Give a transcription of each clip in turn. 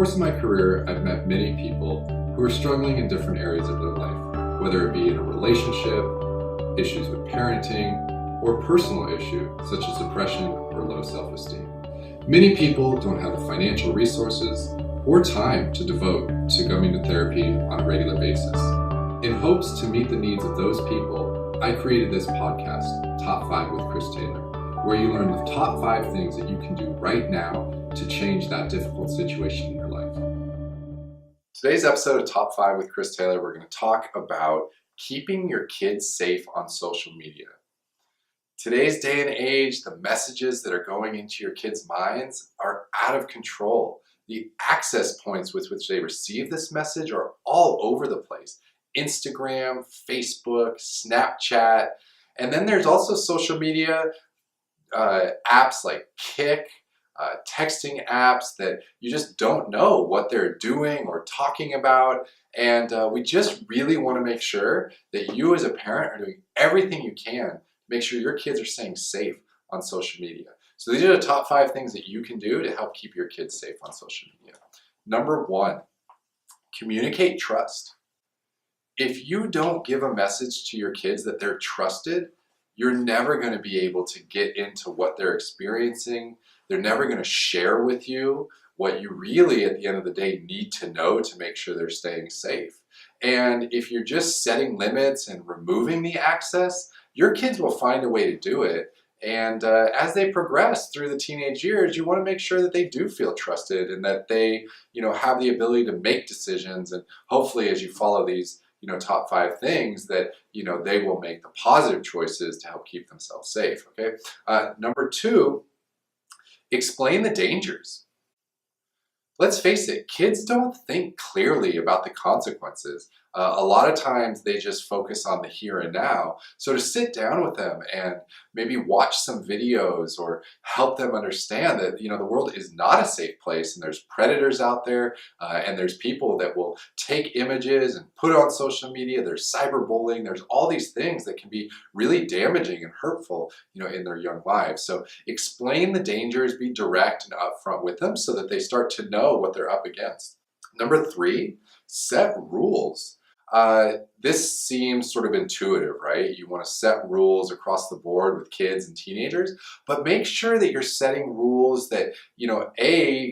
course of my career, I've met many people who are struggling in different areas of their life, whether it be in a relationship, issues with parenting, or a personal issue such as depression or low self-esteem. Many people don't have the financial resources or time to devote to going to therapy on a regular basis. In hopes to meet the needs of those people, I created this podcast, Top 5 with Chris Taylor, where you learn the top 5 things that you can do right now to change that difficult situation in your life. Today's episode of Top 5 with Chris Taylor, we're going to talk about keeping your kids safe on social media. Today's day and age, the messages that are going into your kids' minds are out of control. The access points with which they receive this message are all over the place. Instagram, Facebook, Snapchat, and then there's also social media apps like Kik, texting apps that you just don't know what they're doing or talking about. And we just really want to make sure that you as a parent are doing everything you can to make sure your kids are staying safe on social media. So these are the top 5 things that you can do to help keep your kids safe on social media. Number 1, communicate trust. If you don't give a message to your kids that they're trusted, you're never going to be able to get into what they're experiencing. They're never going to share with you what you really, at the end of the day, need to know to make sure they're staying safe. And if you're just setting limits and removing the access, your kids will find a way to do it. And as they progress through the teenage years, you want to make sure that they do feel trusted and that they, have the ability to make decisions. And hopefully, as you follow these, top 5 things that, they will make the positive choices to help keep themselves safe. Okay. Number 2, explain the dangers. Let's face it, kids don't think clearly about the consequences. A lot of times they just focus on the here and now. So to sit down with them and maybe watch some videos or help them understand that, the world is not a safe place and there's predators out there and there's people that will take images and put it on social media. There's cyberbullying. There's all these things that can be really damaging and hurtful, in their young lives. So explain the dangers, be direct and upfront with them so that they start to know what they're up against. Number 3, set rules. This seems sort of intuitive, right? You want to set rules across the board with kids and teenagers, but make sure that you're setting rules that,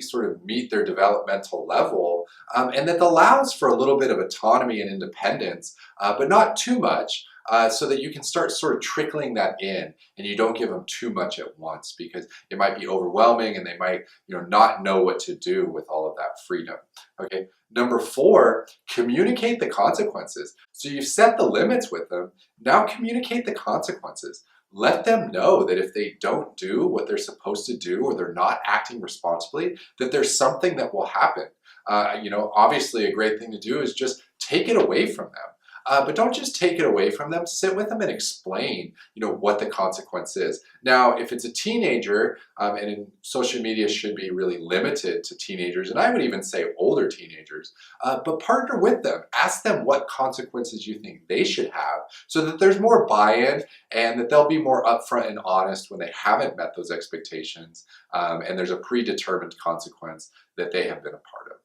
sort of meet their developmental level, and that allows for a little bit of autonomy and independence, but not too much. So that you can start sort of trickling that in and you don't give them too much at once because it might be overwhelming and they might, not know what to do with all of that freedom. Okay. Number 4, communicate the consequences. So you've set the limits with them. Now communicate the consequences. Let them know that if they don't do what they're supposed to do or they're not acting responsibly, that there's something that will happen. Obviously a great thing to do is just take it away from them. But don't just take it away from them. Sit with them and explain, what the consequence is. Now, if it's a teenager, and social media should be really limited to teenagers, and I would even say older teenagers, but partner with them. Ask them what consequences you think they should have so that there's more buy-in and that they'll be more upfront and honest when they haven't met those expectations, and there's a predetermined consequence that they have been a part of.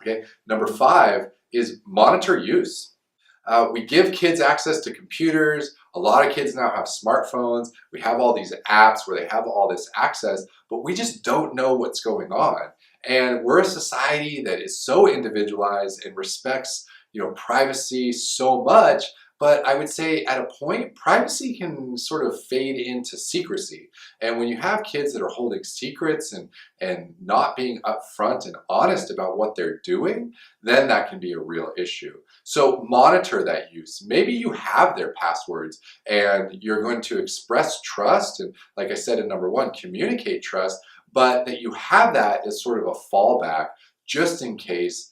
Okay. Number 5 is monitor use. We give kids access to computers. A lot of kids now have smartphones. We have all these apps where they have all this access, but we just don't know what's going on. And we're a society that is so individualized and respects, privacy so much. But I would say at a point, privacy can sort of fade into secrecy. And when you have kids that are holding secrets and not being upfront and honest about what they're doing, then that can be a real issue. So monitor that use. Maybe you have their passwords and you're going to express trust. And like I said in number 1, communicate trust, but that you have that as sort of a fallback just in case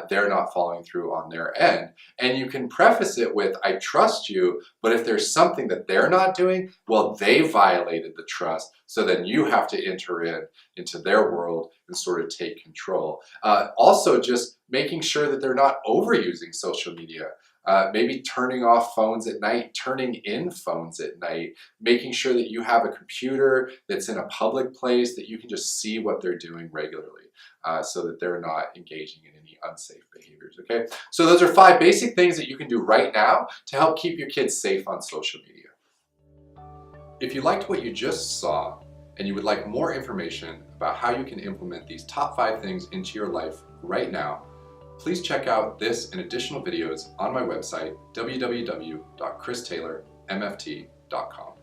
they're not following through on their end. And you can preface it with, I trust you, but if there's something that they're not doing, well, they violated the trust. So then you have to enter into their world and sort of take control. Also, just making sure that they're not overusing social media. maybe turning off phones at night, turning in phones at night, making sure that you have a computer that's in a public place that you can just see what they're doing regularly so that they're not engaging in any unsafe behaviors, okay? So those are 5 basic things that you can do right now to help keep your kids safe on social media. If you liked what you just saw and you would like more information about how you can implement these top 5 things into your life right now, please check out this and additional videos on my website, www.christaylormft.com.